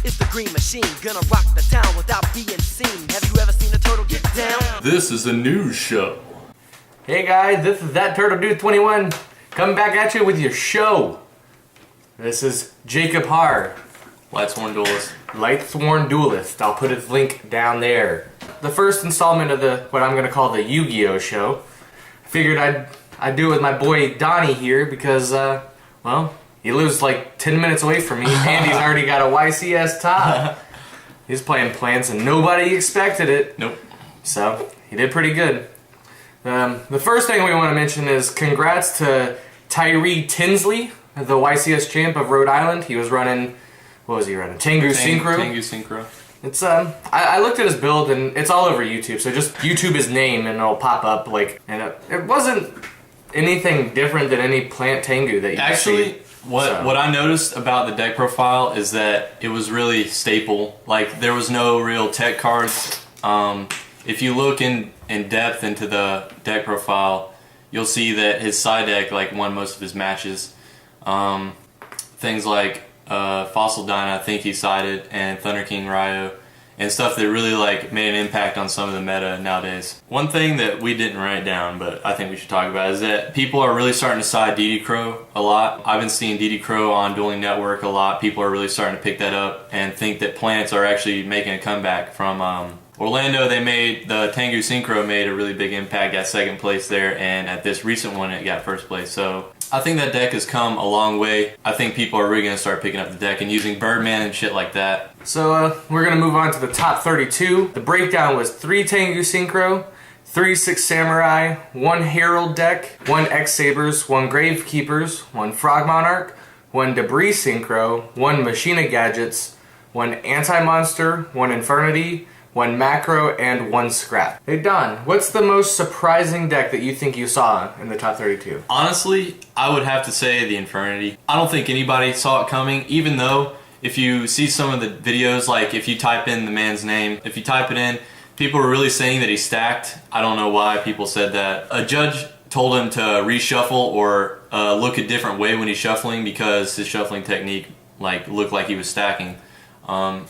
It's the Green Machine, gonna rock the town without being seen. Have you ever seen a turtle get down? This is a news show. Hey guys, this is That Turtle Dude 21 coming back at you with your show. This is Jacob Haar, Lightsworn Duelist. Lightsworn Duelist. I'll put his link down there. The first installment of the what I'm gonna call the Yu-Gi-Oh show. I figured I'd do it with my boy Donnie here because well, he lives like 10 minutes away from me and he's already got a YCS top. He's playing Plants and nobody expected it. Nope. So he did pretty good. The first thing we want to mention is congrats to Tyree Tinsley, the YCS champ of Rhode Island. He was running, what was he running? Tengu Synchro. Tengu Synchro. It's I looked at his build and it's all over YouTube. So just YouTube his name and it'll pop up like. And it wasn't anything different than any Plant Tengu that you Actually, see. what I noticed about the deck profile is that it was really staple. Like there was no real tech cards. If you look in depth into the deck profile, you'll see that his side deck like won most of his matches. Things like Fossil Dyna, I think he sided, and Thunder King Ryo, and stuff that really like made an impact on some of the meta nowadays. One thing that we didn't write down, but I think we should talk about, is that people are really starting to side DD Crow a lot. I've been seeing DD Crow on Dueling Network a lot. People are really starting to pick that up and think that Plants are actually making a comeback from Orlando. They made the Tengu Synchro made a really big impact, got second place there, and at this recent one it got first place. So I think that deck has come a long way. I think people are really going to start picking up the deck and using Birdman and shit like that. So we're going to move on to the top 32. The breakdown was 3 Tengu Synchro, 3 Six Samurai, 1 Herald deck, 1 X Sabers, 1 Gravekeepers, 1 Frog Monarch, 1 Debris Synchro, 1 Machina Gadgets, 1 Anti-Monster, 1 Infernity, 1 Macro, and 1 Scrap. Hey Don, what's the most surprising deck that you think you saw in the top 32? Honestly, I would have to say the Infernity. I don't think anybody saw it coming, even though if you see some of the videos, like if you type in the man's name, if you type it in, people are really saying that he's stacked. I don't know why people said that. A judge told him to reshuffle or look a different way when he's shuffling because his shuffling technique like looked like he was stacking.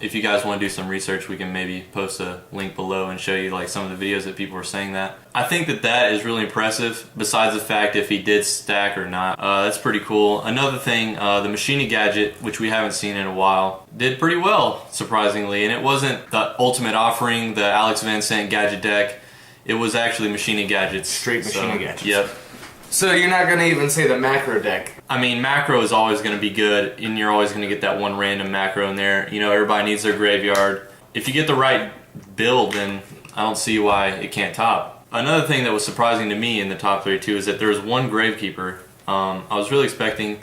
If you guys want to do some research, we can maybe post a link below and show you like some of the videos that people were saying that. I think that is really impressive, besides the fact if he did stack or not. That's pretty cool. Another thing, the Machina Gadget, which we haven't seen in a while, did pretty well, surprisingly. And it wasn't the Ultimate Offering, the Alex Van Sant gadget deck. It was actually Machina Gadgets. Straight Machina Gadgets. Yep. So you're not going to even say the Macro deck? I mean, Macro is always going to be good, and you're always going to get that one random Macro in there. You know, everybody needs their graveyard. If you get the right build, then I don't see why it can't top. Another thing that was surprising to me in the top 32 is that there was 1 Gravekeeper. I was really expecting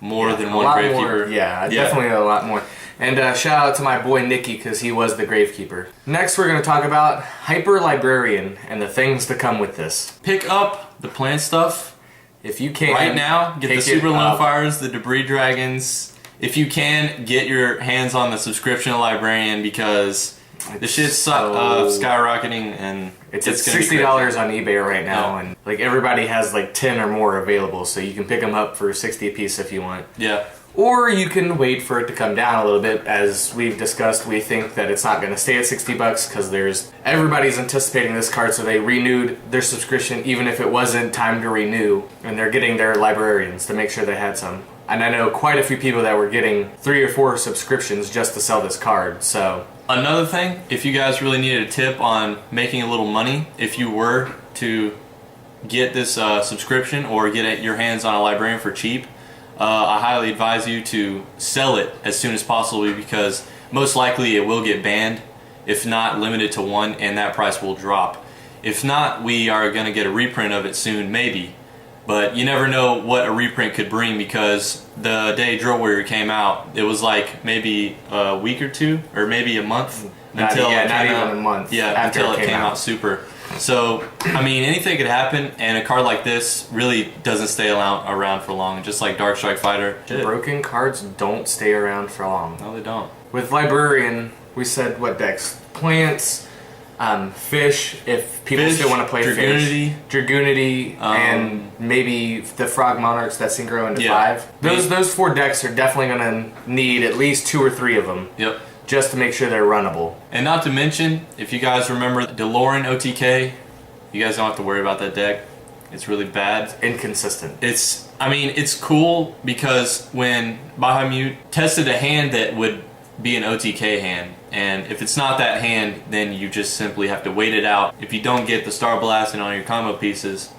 more than 1 Gravekeeper. Yeah, definitely a lot more. And shout out to my boy Nicky, because he was the Gravekeeper. Next, we're going to talk about Hyper Librarian and the things to come with this. Pick up the plant stuff. If you can. Right now, get the Super Lone Fires, the Debris Dragons. If you can, get your hands on the subscription Librarian because the shit's skyrocketing and it's at $60 on eBay right now, and like everybody has like 10 or more available, so you can pick them up for 60 a piece if you want. Yeah. Or you can wait for it to come down a little bit. As we've discussed, we think that it's not going to stay at $60 because everybody's anticipating this card, so they renewed their subscription even if it wasn't time to renew, and they're getting their librarians to make sure they had some. And I know quite a few people that were getting 3 or 4 subscriptions just to sell this card. So another thing, if you guys really needed a tip on making a little money, if you were to get this subscription or get your hands on a librarian for cheap, I highly advise you to sell it as soon as possible because most likely it will get banned, if not limited to 1, and that price will drop. If not, we are going to get a reprint of it soon, maybe. But you never know what a reprint could bring because the day Drill Warrior came out, it was like maybe a week or 2, or maybe a month until it came out. Even a month. Yeah, until it came out super. So, I mean, anything could happen, and a card like this really doesn't stay around for long, just like Dark Strike Fighter did. Broken cards don't stay around for long. No, they don't. With Librarian, we said what decks? Plants, Fish, if people still want to play Dragoonity. Fish. Dragoonity, and maybe the Frog Monarchs that synchro into 5. Those 4 decks are definitely going to need at least 2 or 3 of them. Yep. just to make sure they're runnable. And not to mention, if you guys remember DeLorean OTK, you guys don't have to worry about that deck. It's really bad. Inconsistent. It's cool because when Bahamut tested a hand that would be an OTK hand, and if it's not that hand, then you just simply have to wait it out. If you don't get the Star Blast and on your combo pieces,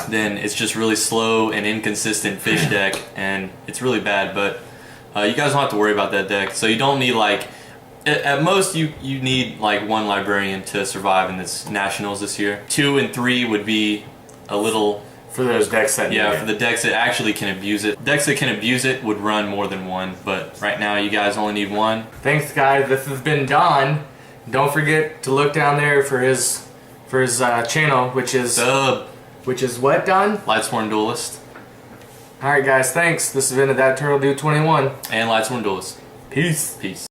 then it's just really slow and inconsistent fish deck, and it's really bad. But you guys don't have to worry about that deck. So you don't need, like, at most you need like 1 librarian to survive in this nationals this year. 2 and 3 would be a little for those decks that for the decks that actually can abuse it. Decks that can abuse it would run more than 1, but right now you guys only need 1. Thanks, guys. This has been Don. Don't forget to look down there for his channel, which is what, Don? Lightsworn Duelist. All right, guys. Thanks. This has been That Turtle Dude 21 and Lightsworn Duelist. Peace. Peace.